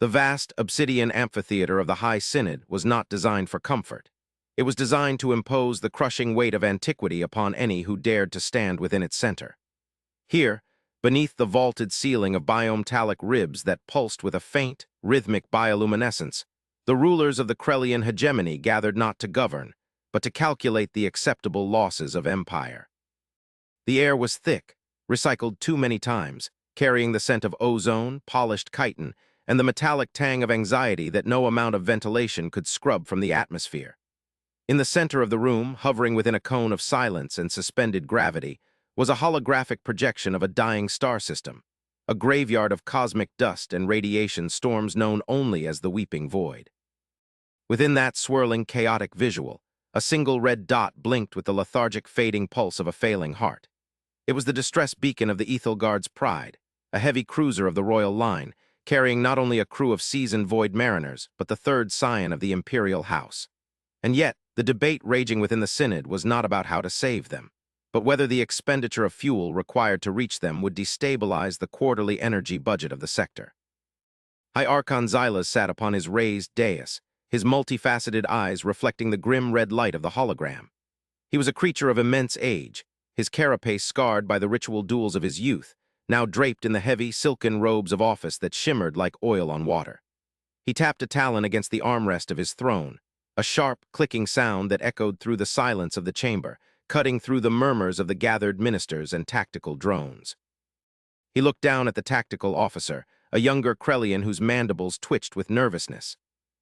The vast obsidian amphitheater of the High Synod was not designed for comfort. It was designed to impose the crushing weight of antiquity upon any who dared to stand within its center. Here, beneath the vaulted ceiling of biome-metallic ribs that pulsed with a faint, rhythmic bioluminescence, the rulers of the Krellian hegemony gathered not to govern, but to calculate the acceptable losses of empire. The air was thick, recycled too many times, carrying the scent of ozone, polished chitin, and the metallic tang of anxiety that no amount of ventilation could scrub from the atmosphere. In the center of the room, hovering within a cone of silence and suspended gravity, was a holographic projection of a dying star system, a graveyard of cosmic dust and radiation storms known only as the Weeping Void. Within that swirling, chaotic visual, a single red dot blinked with the lethargic, fading pulse of a failing heart. It was the distress beacon of the Ethelgard's Pride, a heavy cruiser of the Royal Line, carrying not only a crew of seasoned void mariners, but the third scion of the Imperial House. And yet, the debate raging within the Synod was not about how to save them, but whether the expenditure of fuel required to reach them would destabilize the quarterly energy budget of the sector. High Archon Xylas sat upon his raised dais, his multifaceted eyes reflecting the grim red light of the hologram. He was a creature of immense age, his carapace scarred by the ritual duels of his youth, now draped in the heavy, silken robes of office that shimmered like oil on water. He tapped a talon against the armrest of his throne, a sharp, clicking sound that echoed through the silence of the chamber, cutting through the murmurs of the gathered ministers and tactical drones. He looked down at the tactical officer, a younger Krellian whose mandibles twitched with nervousness.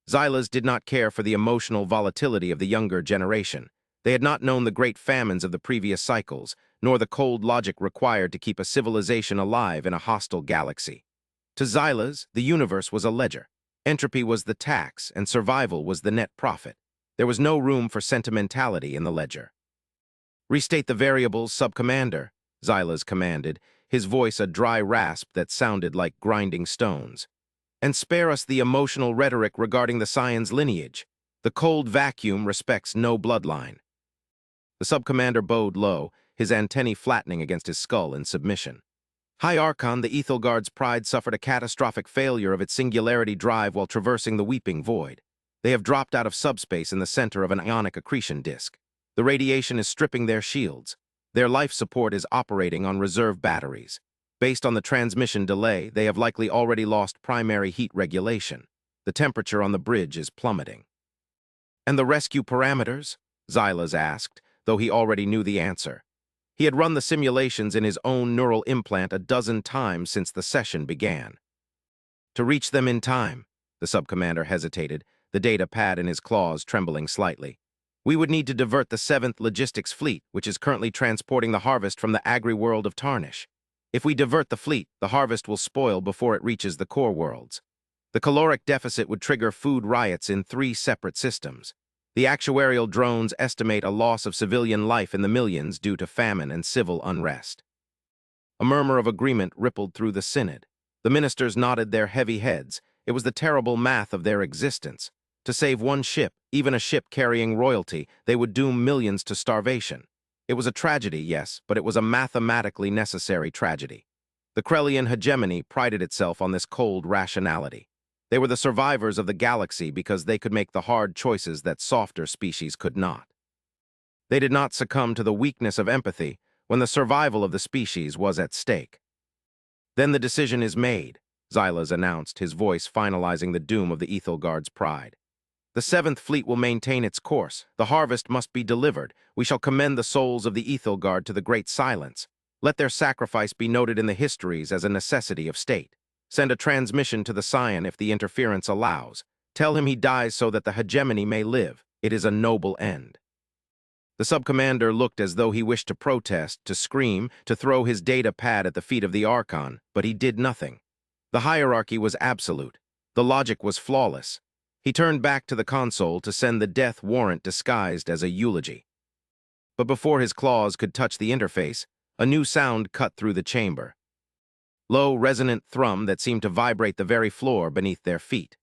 Xylas did not care for the emotional volatility of the younger generation. They had not known the great famines of the previous cycles, nor the cold logic required to keep a civilization alive in a hostile galaxy. To Xylas, the universe was a ledger. Entropy was the tax, and survival was the net profit. There was no room for sentimentality in the ledger. "Restate the variables, Sub-Commander," Xylas commanded, his voice a dry rasp that sounded like grinding stones. "And spare us the emotional rhetoric regarding the scion's lineage. The cold vacuum respects no bloodline." The Sub-Commander bowed low, his antennae flattening against his skull in submission. "High Archon, the Ethelgard's Pride suffered a catastrophic failure of its singularity drive while traversing the Weeping Void. They have dropped out of subspace in the center of an ionic accretion disk. The radiation is stripping their shields. Their life support is operating on reserve batteries. Based on the transmission delay, they have likely already lost primary heat regulation. The temperature on the bridge is plummeting." "And the rescue parameters?" Xylas asked, though he already knew the answer. He had run the simulations in his own neural implant a dozen times since the session began. "To reach them in time," the Sub-Commander hesitated, the data pad in his claws trembling slightly. "We would need to divert the 7th Logistics Fleet, which is currently transporting the harvest from the agri-world of Tarnish. If we divert the fleet, the harvest will spoil before it reaches the core worlds. The caloric deficit would trigger food riots in 3 separate systems. The actuarial drones estimate a loss of civilian life in the millions due to famine and civil unrest." A murmur of agreement rippled through the Synod. The ministers nodded their heavy heads. It was the terrible math of their existence. To save one ship, even a ship carrying royalty, they would doom millions to starvation. It was a tragedy, yes, but it was a mathematically necessary tragedy. The Krellian hegemony prided itself on this cold rationality. They were the survivors of the galaxy because they could make the hard choices that softer species could not. They did not succumb to the weakness of empathy when the survival of the species was at stake. "Then the decision is made," Xylas announced, his voice finalizing the doom of the Ethelgard's Pride. "The 7th Fleet will maintain its course. The harvest must be delivered. We shall commend the souls of the Ethelgard to the Great Silence. Let their sacrifice be noted in the histories as a necessity of state. Send a transmission to the scion if the interference allows. Tell him he dies so that the hegemony may live. It is a noble end." The Sub-Commander looked as though he wished to protest, to scream, to throw his data pad at the feet of the Archon, but he did nothing. The hierarchy was absolute. The logic was flawless. He turned back to the console to send the death warrant disguised as a eulogy. But before his claws could touch the interface, a new sound cut through the chamber. Low, resonant thrum that seemed to vibrate the very floor beneath their feet.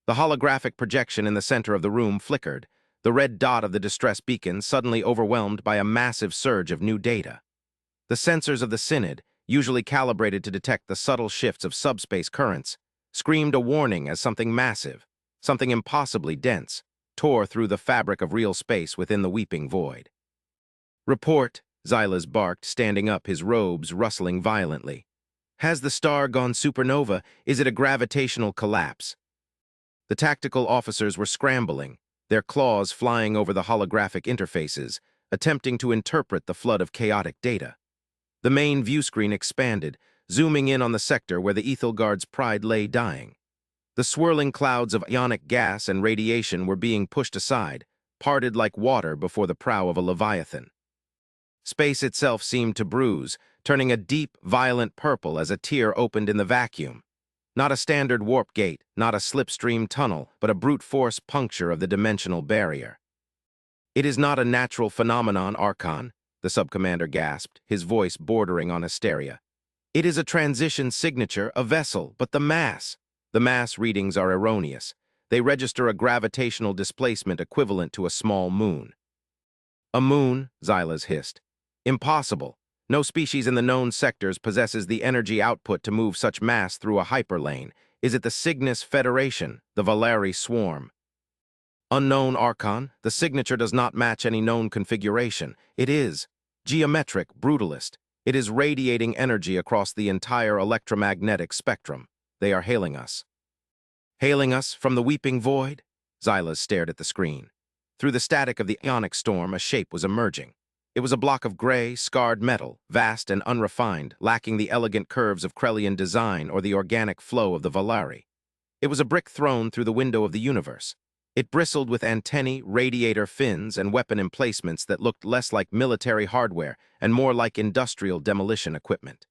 The holographic projection in the center of the room flickered, the red dot of the distress beacon suddenly overwhelmed by a massive surge of new data. The sensors of the Synod, usually calibrated to detect the subtle shifts of subspace currents, screamed a warning as something massive, something impossibly dense, tore through the fabric of real space within the weeping void. "Report," Xylas barked, standing up, his robes rustling violently. "Has the star gone supernova? Is it a gravitational collapse?" The tactical officers were scrambling, their claws flying over the holographic interfaces, attempting to interpret the flood of chaotic data. The main viewscreen expanded, zooming in on the sector where the Ethelgard's pride lay dying. The swirling clouds of ionic gas and radiation were being pushed aside, parted like water before the prow of a leviathan. Space itself seemed to bruise, turning a deep, violent purple as a tear opened in the vacuum. Not a standard warp gate, not a slipstream tunnel, but a brute force puncture of the dimensional barrier. "It is not a natural phenomenon, Archon," the subcommander gasped, his voice bordering on hysteria. "It is a transition signature, a vessel, but the mass readings are erroneous. They register a gravitational displacement equivalent to a small moon." "A moon?" Xylas hissed. "Impossible. No species in the known sectors possesses the energy output to move such mass through a hyperlane. Is it the Cygnus Federation, the Valari swarm?" "Unknown, Archon. The signature does not match any known configuration. It is geometric, brutalist. It is radiating energy across the entire electromagnetic spectrum. They are hailing us." "Hailing us from the weeping void?" Xylas stared at the screen. Through the static of the ionic storm, a shape was emerging. It was a block of gray, scarred metal, vast and unrefined, lacking the elegant curves of Krellian design or the organic flow of the Valari. It was a brick thrown through the window of the universe. It bristled with antennae, radiator fins, and weapon emplacements that looked less like military hardware and more like industrial demolition equipment.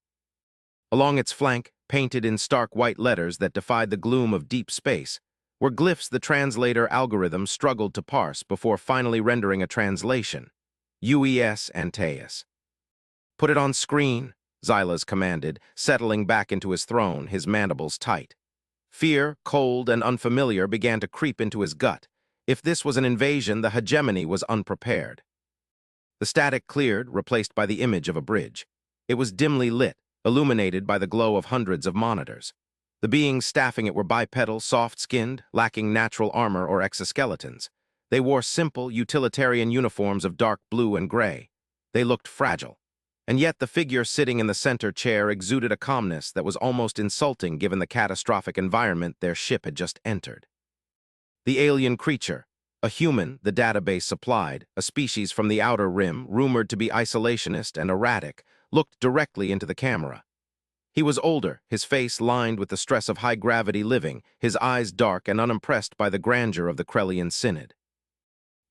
Along its flank, painted in stark white letters that defied the gloom of deep space, were glyphs the translator algorithm struggled to parse before finally rendering a translation. UES Antaeus. "Put it on screen," Xylas commanded, settling back into his throne, his mandibles tight. Fear, cold and unfamiliar, began to creep into his gut. If this was an invasion, the hegemony was unprepared. The static cleared, replaced by the image of a bridge. It was dimly lit, illuminated by the glow of hundreds of monitors. The beings staffing it were bipedal, soft-skinned, lacking natural armor or exoskeletons. They wore simple, utilitarian uniforms of dark blue and gray. They looked fragile. And yet the figure sitting in the center chair exuded a calmness that was almost insulting given the catastrophic environment their ship had just entered. The alien creature, a human the database supplied, a species from the outer rim, rumored to be isolationist and erratic, looked directly into the camera. He was older, his face lined with the stress of high-gravity living, his eyes dark and unimpressed by the grandeur of the Krellian Synod.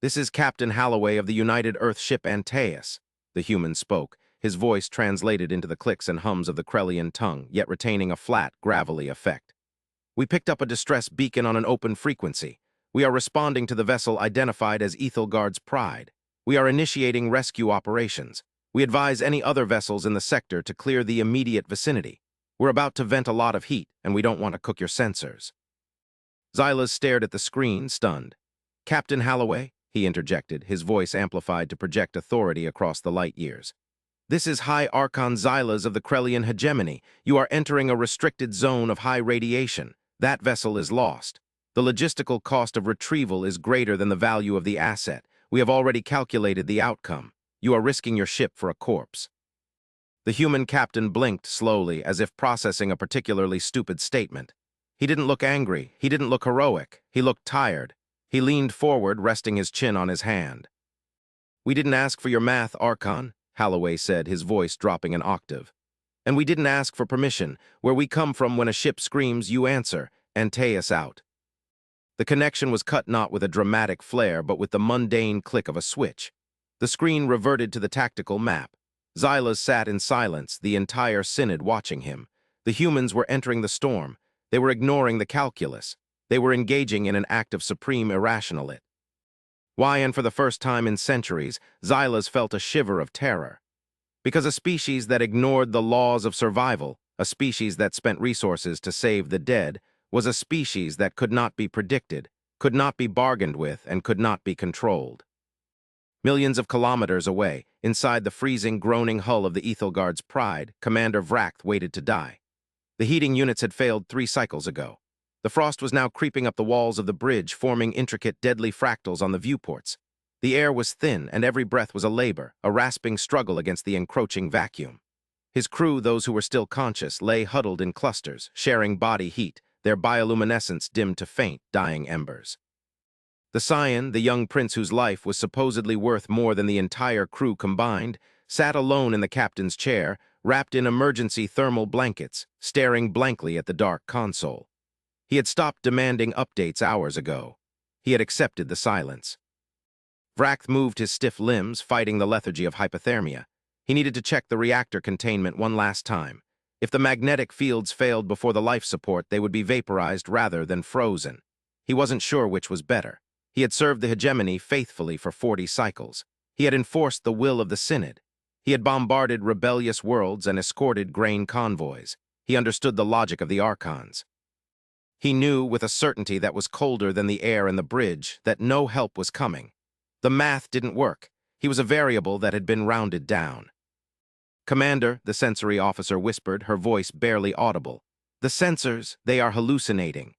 "This is Captain Halloway of the United Earth ship Antaeus," the human spoke, his voice translated into the clicks and hums of the Krellian tongue, yet retaining a flat, gravelly effect. "We picked up a distress beacon on an open frequency. We are responding to the vessel identified as Ethelgard's Pride. We are initiating rescue operations. We advise any other vessels in the sector to clear the immediate vicinity. We're about to vent a lot of heat, and we don't want to cook your sensors." Xylas stared at the screen, stunned. "Captain Halloway?" he interjected, his voice amplified to project authority across the light years. "This is High Archon Xylas of the Krellian hegemony. You are entering a restricted zone of high radiation. That vessel is lost. The logistical cost of retrieval is greater than the value of the asset. We have already calculated the outcome. You are risking your ship for a corpse." The human captain blinked slowly, as if processing a particularly stupid statement. He didn't look angry. He didn't look heroic. He looked tired. He leaned forward, resting his chin on his hand. "We didn't ask for your math, Archon," Halloway said, his voice dropping an octave. "And we didn't ask for permission. Where we come from, when a ship screams, you answer, Antaeus out." The connection was cut not with a dramatic flare, but with the mundane click of a switch. The screen reverted to the tactical map. Xylas sat in silence, the entire synod watching him. The humans were entering the storm. They were ignoring the calculus. They were engaging in an act of supreme irrationality. Why, and for the first time in centuries, Xylas felt a shiver of terror. Because a species that ignored the laws of survival, a species that spent resources to save the dead, was a species that could not be predicted, could not be bargained with, and could not be controlled. Millions of kilometers away, inside the freezing, groaning hull of the Ethelgard's Pride, Commander Vracht waited to die. The heating units had failed 3 cycles ago. The frost was now creeping up the walls of the bridge, forming intricate, deadly fractals on the viewports. The air was thin, and every breath was a labor, a rasping struggle against the encroaching vacuum. His crew, those who were still conscious, lay huddled in clusters, sharing body heat, their bioluminescence dimmed to faint, dying embers. The scion, the young prince whose life was supposedly worth more than the entire crew combined, sat alone in the captain's chair, wrapped in emergency thermal blankets, staring blankly at the dark console. He had stopped demanding updates hours ago. He had accepted the silence. Vrath moved his stiff limbs, fighting the lethargy of hypothermia. He needed to check the reactor containment one last time. If the magnetic fields failed before the life support, they would be vaporized rather than frozen. He wasn't sure which was better. He had served the hegemony faithfully for 40 cycles. He had enforced the will of the Synod. He had bombarded rebellious worlds and escorted grain convoys. He understood the logic of the Archons. He knew with a certainty that was colder than the air in the bridge that no help was coming. The math didn't work. He was a variable that had been rounded down. "Commander," the sensory officer whispered, her voice barely audible. "The sensors, they are hallucinating."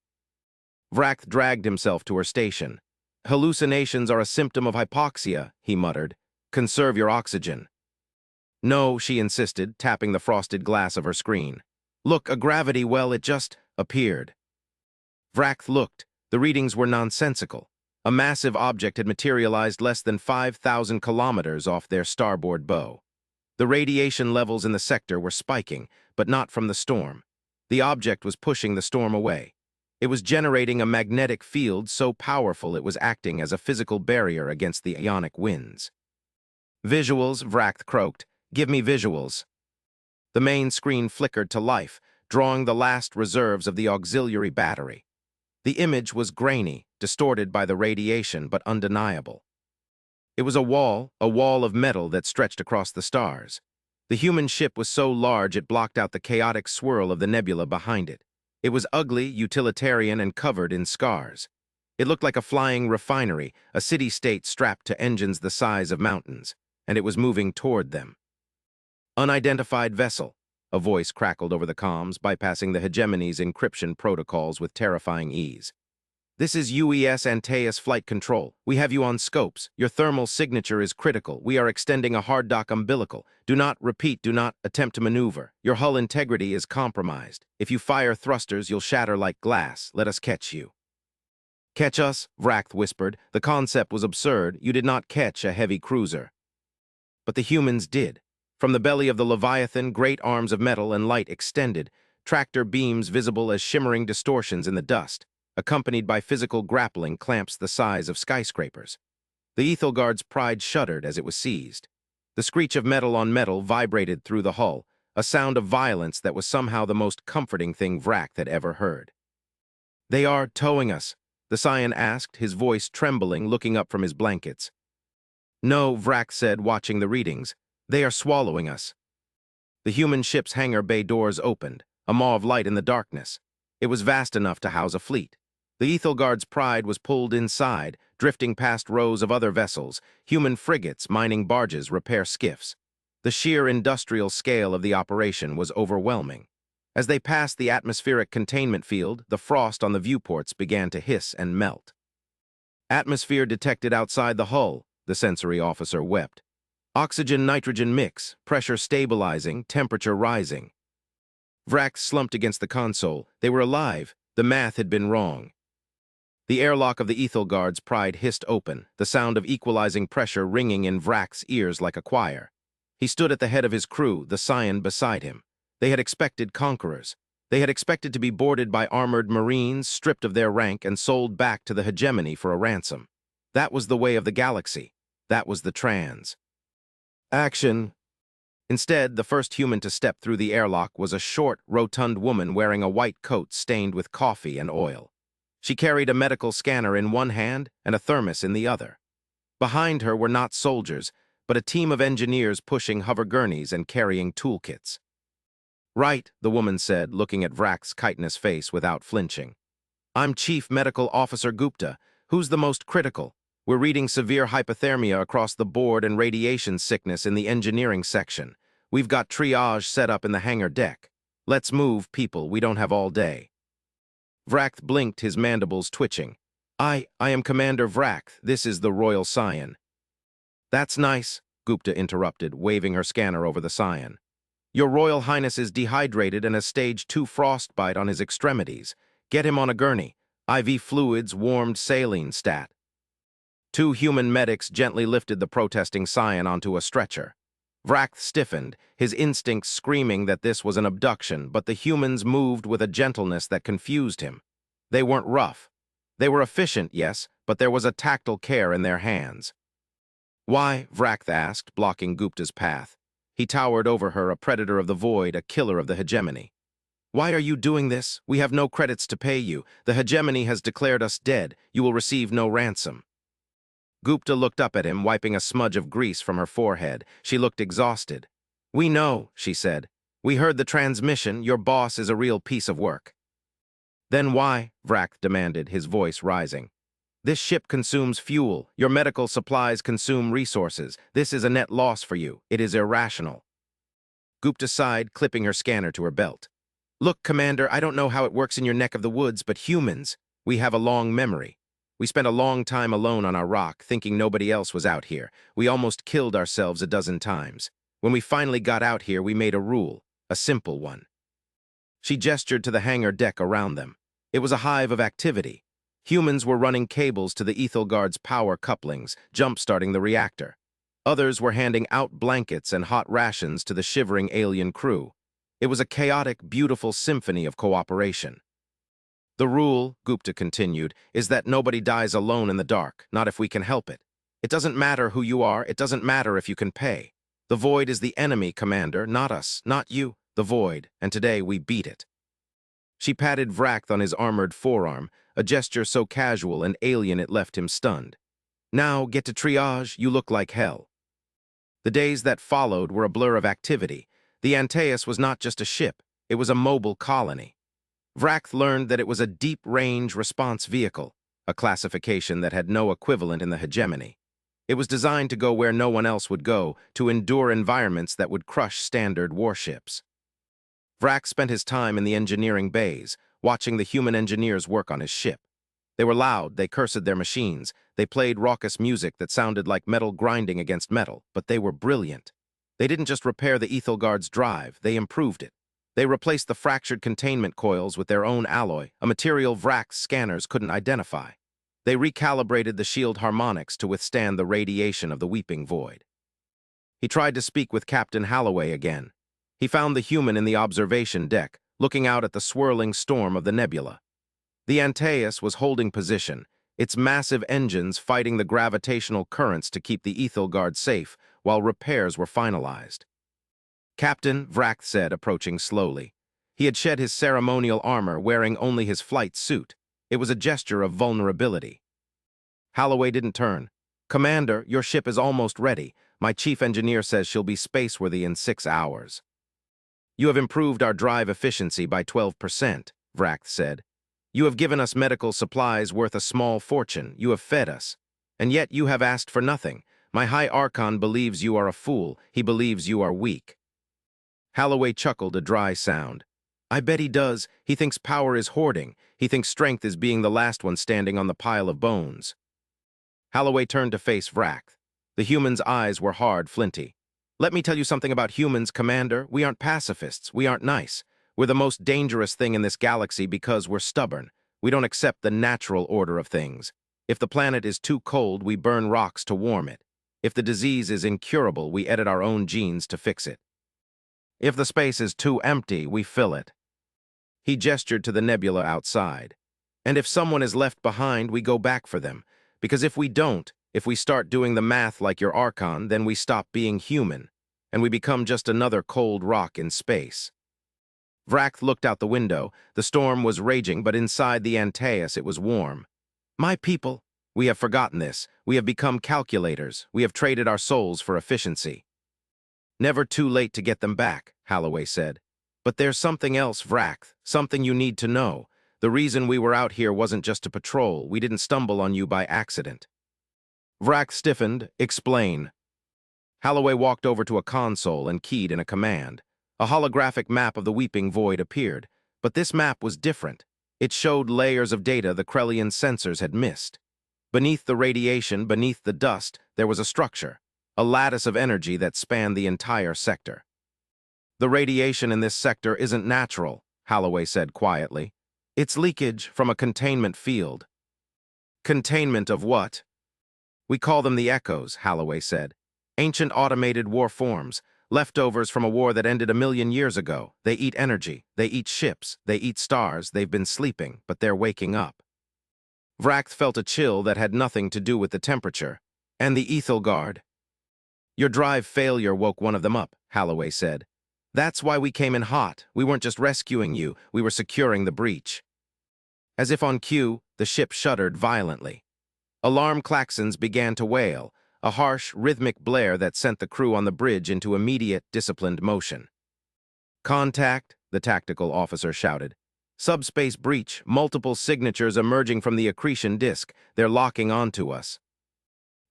Vrath dragged himself to her station. "Hallucinations are a symptom of hypoxia," he muttered. "Conserve your oxygen." "No," she insisted, tapping the frosted glass of her screen. "Look, a gravity well, it just appeared." Vrath looked. The readings were nonsensical. A massive object had materialized less than 5,000 kilometers off their starboard bow. The radiation levels in the sector were spiking, but not from the storm. The object was pushing the storm away. It was generating a magnetic field so powerful it was acting as a physical barrier against the ionic winds. "Visuals," Vrath croaked. "Give me visuals." The main screen flickered to life, drawing the last reserves of the auxiliary battery. The image was grainy, distorted by the radiation, but undeniable. It was a wall of metal that stretched across the stars. The human ship was so large it blocked out the chaotic swirl of the nebula behind it. It was ugly, utilitarian, and covered in scars. It looked like a flying refinery, a city-state strapped to engines the size of mountains, and it was moving toward them. "Unidentified vessel," a voice crackled over the comms, bypassing the hegemony's encryption protocols with terrifying ease. "This is UES Antaeus Flight Control. We have you on scopes. Your thermal signature is critical. We are extending a hard dock umbilical. Do not attempt to maneuver. Your hull integrity is compromised. If you fire thrusters, you'll shatter like glass. Let us catch you." "Catch us?" Vrath whispered. The concept was absurd. You did not catch a heavy cruiser. But the humans did. From the belly of the Leviathan, great arms of metal and light extended, tractor beams visible as shimmering distortions in the dust, accompanied by physical grappling clamps the size of skyscrapers. The Ethelgard's pride shuddered as it was seized. The screech of metal on metal vibrated through the hull, a sound of violence that was somehow the most comforting thing Vrath had ever heard. "They are towing us," the scion asked, his voice trembling, looking up from his blankets. "No," Vrath said, watching the readings. "They are swallowing us." The human ship's hangar bay doors opened, a maw of light in the darkness. It was vast enough to house a fleet. The Ethelgard's pride was pulled inside, drifting past rows of other vessels, human frigates, mining barges, repair skiffs. The sheer industrial scale of the operation was overwhelming. As they passed the atmospheric containment field, the frost on the viewports began to hiss and melt. "Atmosphere detected outside the hull," the sensory officer wept. "Oxygen-nitrogen mix, pressure stabilizing, temperature rising." Vrath slumped against the console. They were alive. The math had been wrong. The airlock of the Ethelgard's pride hissed open, the sound of equalizing pressure ringing in Vrath's ears like a choir. He stood at the head of his crew, the scion beside him. They had expected conquerors. They had expected to be boarded by armored marines, stripped of their rank, and sold back to the hegemony for a ransom. That was the way of the galaxy. That was the trans. "Action!" Instead, the first human to step through the airlock was a short, rotund woman wearing a white coat stained with coffee and oil. She carried a medical scanner in one hand and a thermos in the other. Behind her were not soldiers, but a team of engineers pushing hover gurneys and carrying toolkits. "Right," the woman said, looking at Vrath's chitinous face without flinching. "I'm Chief Medical Officer Gupta. Who's the most critical? We're reading severe hypothermia across the board and radiation sickness in the engineering section. We've got triage set up in the hangar deck. Let's move, people, we don't have all day. Vract blinked, his mandibles twitching. I am Commander Vract. This is the Royal Scion. That's nice, Gupta interrupted, waving her scanner over the Scion. Your Royal Highness is dehydrated and has stage 2 frostbite on his extremities. Get him on a gurney. IV fluids, warmed saline stat. 2 human medics gently lifted the protesting Scion onto a stretcher. Vract stiffened, his instincts screaming that this was an abduction, but the humans moved with a gentleness that confused him. They weren't rough. They were efficient, yes, but there was a tactile care in their hands. Why? Vract asked, blocking Gupta's path. He towered over her, a predator of the void, a killer of the hegemony. Why are you doing this? We have no credits to pay you. The hegemony has declared us dead. You will receive no ransom. Gupta looked up at him, wiping a smudge of grease from her forehead. She looked exhausted. We know, she said. We heard the transmission. Your boss is a real piece of work. Then why? Vract demanded, his voice rising. This ship consumes fuel. Your medical supplies consume resources. This is a net loss for you. It is irrational. Gupta sighed, clipping her scanner to her belt. Look, Commander, I don't know how it works in your neck of the woods, but humans, we have a long memory. We spent a long time alone on our rock, thinking nobody else was out here. We almost killed ourselves a dozen times. When we finally got out here, we made a rule, a simple one. She gestured to the hangar deck around them. It was a hive of activity. Humans were running cables to the Ethelgard's power couplings, jump-starting the reactor. Others were handing out blankets and hot rations to the shivering alien crew. It was a chaotic, beautiful symphony of cooperation. The rule, Gupta continued, is that nobody dies alone in the dark, not if we can help it. It doesn't matter who you are, it doesn't matter if you can pay. The void is the enemy, Commander, not us, not you, the void, and today we beat it. She patted Vract on his armored forearm, a gesture so casual and alien it left him stunned. Now, get to triage, you look like hell. The days that followed were a blur of activity. The Antaeus was not just a ship, it was a mobile colony. Vract learned that it was a deep-range response vehicle, a classification that had no equivalent in the hegemony. It was designed to go where no one else would go, to endure environments that would crush standard warships. Vract spent his time in the engineering bays, watching the human engineers work on his ship. They were loud, they cursed their machines, they played raucous music that sounded like metal grinding against metal, but they were brilliant. They didn't just repair the Ethelgard's drive, they improved it. They replaced the fractured containment coils with their own alloy, a material Vract's scanners couldn't identify. They recalibrated the shield harmonics to withstand the radiation of the weeping void. He tried to speak with Captain Holloway again. He found the human in the observation deck, looking out at the swirling storm of the nebula. The Antaeus was holding position, its massive engines fighting the gravitational currents to keep the Ethelgard safe while repairs were finalized. Captain, Vract said, approaching slowly. He had shed his ceremonial armor, wearing only his flight suit. It was a gesture of vulnerability. Holloway didn't turn. Commander, your ship is almost ready. My chief engineer says she'll be spaceworthy in 6 hours. You have improved our drive efficiency by 12%, Vract said. You have given us medical supplies worth a small fortune. You have fed us. And yet you have asked for nothing. My High Archon believes you are a fool. He believes you are weak. Holloway chuckled, a dry sound. I bet he does. He thinks power is hoarding. He thinks strength is being the last one standing on the pile of bones. Holloway turned to face Vract. The human's eyes were hard, flinty. Let me tell you something about humans, Commander. We aren't pacifists. We aren't nice. We're the most dangerous thing in this galaxy because we're stubborn. We don't accept the natural order of things. If the planet is too cold, we burn rocks to warm it. If the disease is incurable, we edit our own genes to fix it. If the space is too empty, we fill it. He gestured to the nebula outside. And if someone is left behind, we go back for them. Because if we don't, if we start doing the math like your Archon, then we stop being human, and we become just another cold rock in space. Vract looked out the window. The storm was raging, but inside the Antaeus it was warm. My people, we have forgotten this. We have become calculators. We have traded our souls for efficiency. Never too late to get them back, Holloway said. But there's something else, Vract, something you need to know. The reason we were out here wasn't just to patrol. We didn't stumble on you by accident. Vract stiffened. Explain. Holloway walked over to a console and keyed in a command. A holographic map of the weeping void appeared, but this map was different. It showed layers of data the Krellian sensors had missed. Beneath the radiation, beneath the dust, there was a structure, a lattice of energy that spanned the entire sector. The radiation in this sector isn't natural, Holloway said quietly. It's leakage from a containment field. Containment of what? We call them the echoes, Holloway said. Ancient automated war forms, leftovers from a war that ended 1,000,000 years ago. They eat energy, they eat ships, they eat stars. They've been sleeping, but they're waking up. Vract felt a chill that had nothing to do with the temperature. And the Ethel Guard? Your drive failure woke one of them up, Holloway said. That's why we came in hot. We weren't just rescuing you, we were securing the breach. As if on cue, the ship shuddered violently. Alarm klaxons began to wail, a harsh, rhythmic blare that sent the crew on the bridge into immediate, disciplined motion. Contact, the tactical officer shouted. Subspace breach, multiple signatures emerging from the accretion disk. They're locking onto us.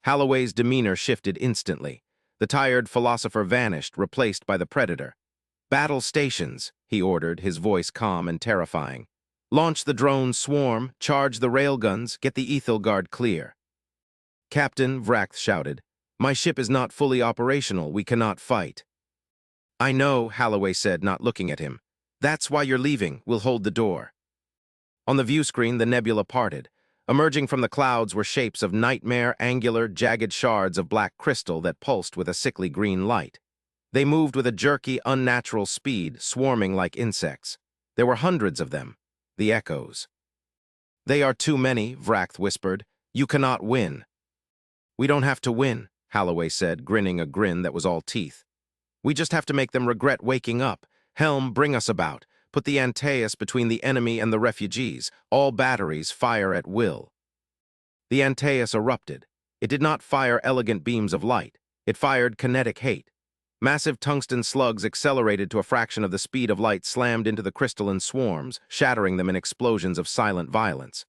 Holloway's demeanor shifted instantly. The tired philosopher vanished, replaced by the predator. Battle stations, he ordered, his voice calm and terrifying. Launch the drone swarm, charge the railguns, get the Ethel Guard clear. Captain, Vract shouted, my ship is not fully operational, we cannot fight. I know, Holloway said, not looking at him. That's why you're leaving, we'll hold the door. On the view screen, the nebula parted. Emerging from the clouds were shapes of nightmare, angular, jagged shards of black crystal that pulsed with a sickly green light. They moved with a jerky, unnatural speed, swarming like insects. There were hundreds of them, the echoes. They are too many, Vract whispered. You cannot win. We don't have to win, Holloway said, grinning a grin that was all teeth. We just have to make them regret waking up. Helm, bring us about. Put the Antaeus between the enemy and the refugees. All batteries fire at will. The Antaeus erupted. It did not fire elegant beams of light. It fired kinetic hate. Massive tungsten slugs accelerated to a fraction of the speed of light slammed into the crystalline swarms, shattering them in explosions of silent violence.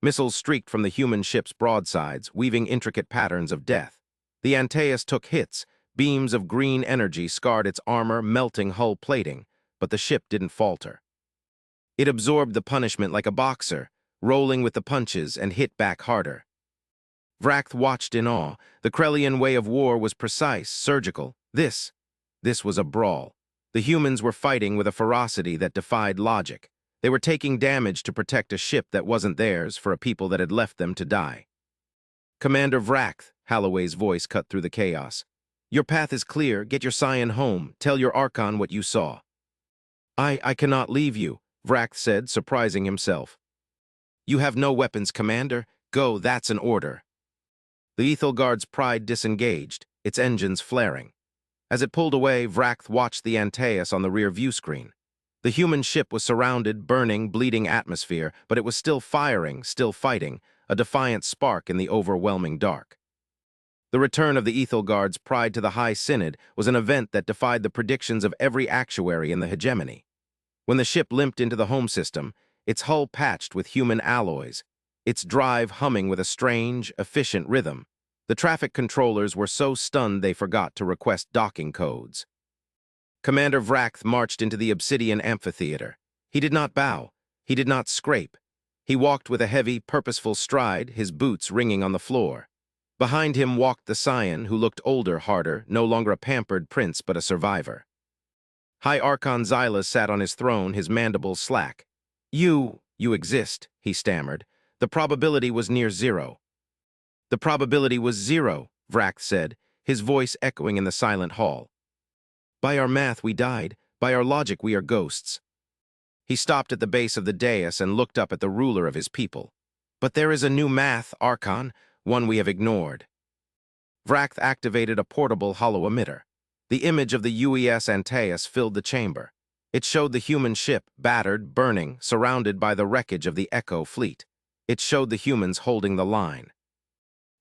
Missiles streaked from the human ship's broadsides, weaving intricate patterns of death. The Antaeus took hits. Beams of green energy scarred its armor, melting hull plating, but the ship didn't falter. It absorbed the punishment like a boxer, rolling with the punches and hit back harder. Vract watched in awe. The Krellian way of war was precise, surgical. This was a brawl. The humans were fighting with a ferocity that defied logic. They were taking damage to protect a ship that wasn't theirs for a people that had left them to die. Commander Vract, Holloway's voice cut through the chaos. Your path is clear. Get your scion home. Tell your Archon what you saw. I cannot leave you, Vract said, surprising himself. You have no weapons, Commander. Go, that's an order. The Ethel Guard's pride disengaged, its engines flaring. As it pulled away, Vract watched the Antaeus on the rear view screen. The human ship was surrounded, burning, bleeding atmosphere, but it was still firing, still fighting, a defiant spark in the overwhelming dark. The return of the Ethel Guard's pride to the High Synod was an event that defied the predictions of every actuary in the hegemony. When the ship limped into the home system, its hull patched with human alloys, its drive humming with a strange, efficient rhythm, the traffic controllers were so stunned they forgot to request docking codes. Commander Vract marched into the obsidian amphitheater. He did not bow. He did not scrape. He walked with a heavy, purposeful stride, his boots ringing on the floor. Behind him walked the scion, who looked older, harder, no longer a pampered prince but a survivor. High Archon Xylas sat on his throne, his mandibles slack. You exist, he stammered. The probability was near zero. The probability was zero, Vract said, his voice echoing in the silent hall. By our math, we died. By our logic, we are ghosts. He stopped at the base of the dais and looked up at the ruler of his people. But there is a new math, Archon, one we have ignored. Vract activated a portable hollow emitter. The image of the UES Antaeus filled the chamber. It showed the human ship, battered, burning, surrounded by the wreckage of the Echo fleet. It showed the humans holding the line.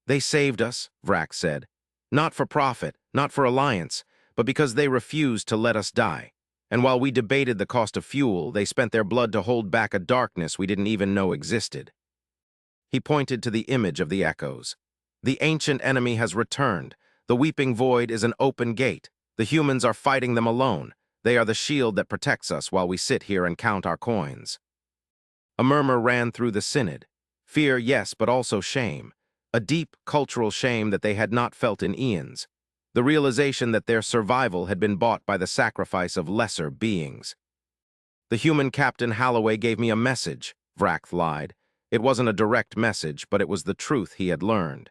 They saved us, Vract said. Not for profit, not for alliance, but because they refused to let us die. And while we debated the cost of fuel, they spent their blood to hold back a darkness we didn't even know existed. He pointed to the image of the echoes. The ancient enemy has returned. The weeping void is an open gate. The humans are fighting them alone. They are the shield that protects us while we sit here and count our coins. A murmur ran through the synod. Fear, yes, but also shame. A deep cultural shame that they had not felt in eons. The realization that their survival had been bought by the sacrifice of lesser beings. The human Captain Holloway gave me a message, Vrack lied. It wasn't a direct message, but it was the truth he had learned.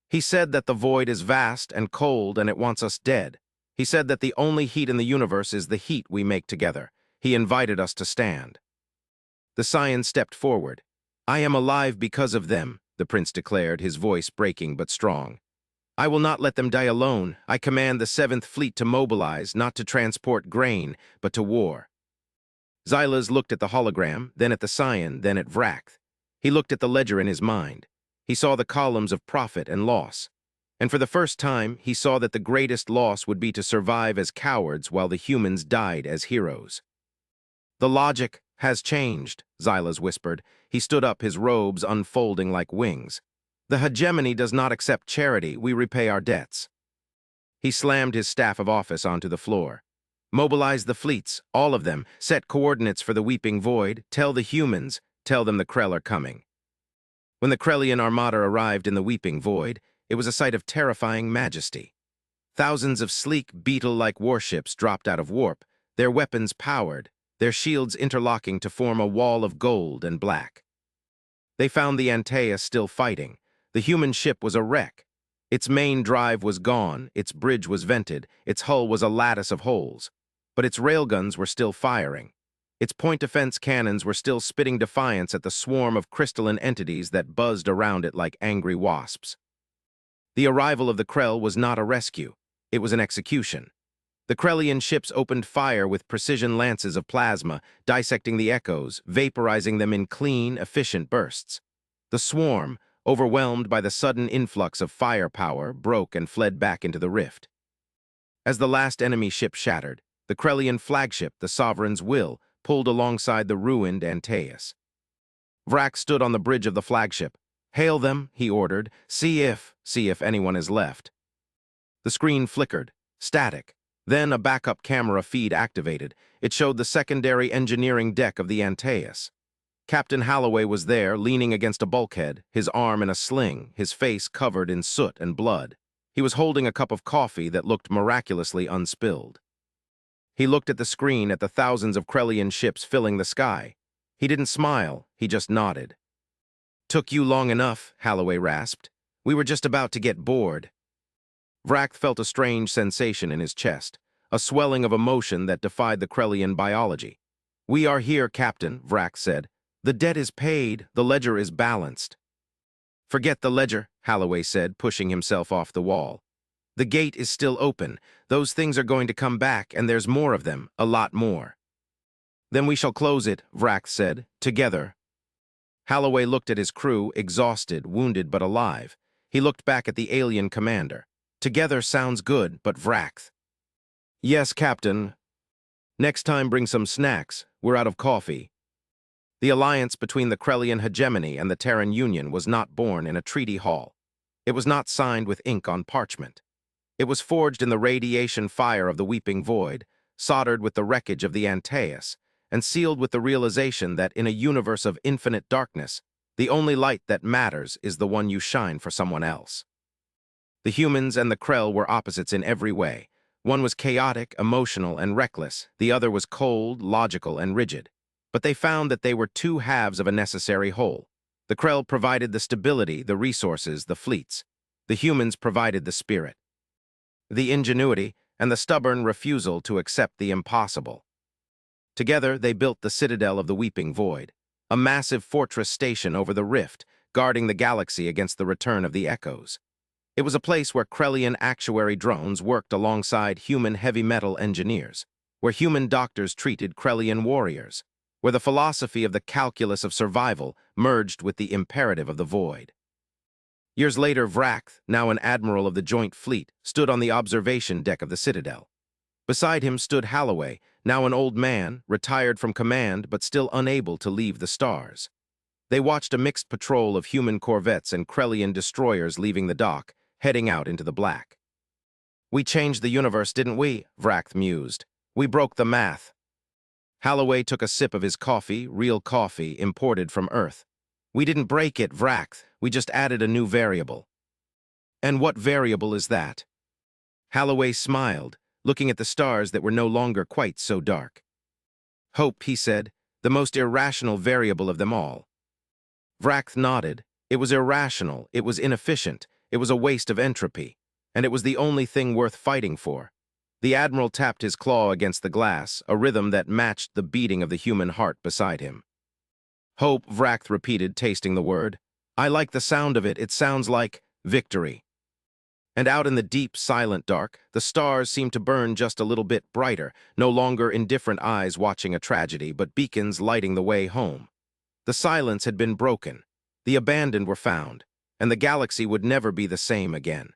He said that the void is vast and cold and it wants us dead. He said that the only heat in the universe is the heat we make together. He invited us to stand. The scion stepped forward. I am alive because of them, the prince declared, his voice breaking but strong. I will not let them die alone. I command the 7th Fleet to mobilize, not to transport grain, but to war. Xylas looked at the hologram, then at the scion, then at Vrack. He looked at the ledger in his mind. He saw the columns of profit and loss. And for the first time, he saw that the greatest loss would be to survive as cowards while the humans died as heroes. The logic has changed, Xylas whispered. He stood up, his robes unfolding like wings. The hegemony does not accept charity, we repay our debts. He slammed his staff of office onto the floor. Mobilize the fleets, all of them, set coordinates for the weeping void, tell the humans, tell them the Krell are coming. When the Krellian armada arrived in the weeping void, it was a sight of terrifying majesty. Thousands of sleek, beetle-like warships dropped out of warp, their weapons powered, their shields interlocking to form a wall of gold and black. They found the Antaeus still fighting. The human ship was a wreck. Its main drive was gone, its bridge was vented, its hull was a lattice of holes. But its railguns were still firing. Its point-defense cannons were still spitting defiance at the swarm of crystalline entities that buzzed around it like angry wasps. The arrival of the Krell was not a rescue. It was an execution. The Krellian ships opened fire with precision lances of plasma, dissecting the echoes, vaporizing them in clean, efficient bursts. The swarm, overwhelmed by the sudden influx of firepower, broke and fled back into the rift. As the last enemy ship shattered, the Krellian flagship, the Sovereign's Will, pulled alongside the ruined Antaeus. Vrack stood on the bridge of the flagship. Hail them, he ordered. See if anyone is left. The screen flickered, static. Then a backup camera feed activated. It showed the secondary engineering deck of the Antaeus. Captain Holloway was there, leaning against a bulkhead, his arm in a sling, his face covered in soot and blood. He was holding a cup of coffee that looked miraculously unspilled. He looked at the screen at the thousands of Krellian ships filling the sky. He didn't smile, he just nodded. Took you long enough, Holloway rasped. We were just about to get bored. Vrack felt a strange sensation in his chest, a swelling of emotion that defied the Krellian biology. We are here, Captain, Vrack said. The debt is paid, the ledger is balanced. Forget the ledger, Holloway said, pushing himself off the wall. The gate is still open. Those things are going to come back, and there's more of them, a lot more. Then we shall close it, Vrack said, together. Holloway looked at his crew, exhausted, wounded but alive. He looked back at the alien commander. Together sounds good, but Vrack. Yes, Captain. Next time bring some snacks. We're out of coffee. The alliance between the Krellian hegemony and the Terran Union was not born in a treaty hall. It was not signed with ink on parchment. It was forged in the radiation fire of the weeping void, soldered with the wreckage of the Antaeus, and sealed with the realization that in a universe of infinite darkness, the only light that matters is the one you shine for someone else. The humans and the Krell were opposites in every way. One was chaotic, emotional, and reckless. The other was cold, logical, and rigid. But they found that they were two halves of a necessary whole. The Krell provided the stability, the resources, the fleets. The humans provided the spirit, the ingenuity, and the stubborn refusal to accept the impossible. Together, they built the citadel of the Weeping Void, a massive fortress station over the rift, guarding the galaxy against the return of the echoes. It was a place where Krellian actuary drones worked alongside human heavy metal engineers, where human doctors treated Krellian warriors, where the philosophy of the calculus of survival merged with the imperative of the void. Years later, Vrack, now an admiral of the Joint Fleet, stood on the observation deck of the Citadel. Beside him stood Holloway, now an old man, retired from command but still unable to leave the stars. They watched a mixed patrol of human corvettes and Krellian destroyers leaving the dock, heading out into the black. We changed the universe, didn't we? Vrack mused. We broke the math. Holloway took a sip of his coffee, real coffee, imported from Earth. We didn't break it, Vract. We just added a new variable. And what variable is that? Holloway smiled, looking at the stars that were no longer quite so dark. Hope, he said, the most irrational variable of them all. Vract nodded. It was irrational, it was inefficient, it was a waste of entropy, and it was the only thing worth fighting for. The Admiral tapped his claw against the glass, a rhythm that matched the beating of the human heart beside him. Hope, Vract repeated, tasting the word. I like the sound of it. It sounds like victory. And out in the deep, silent dark, the stars seemed to burn just a little bit brighter, no longer indifferent eyes watching a tragedy, but beacons lighting the way home. The silence had been broken. The abandoned were found, and the galaxy would never be the same again.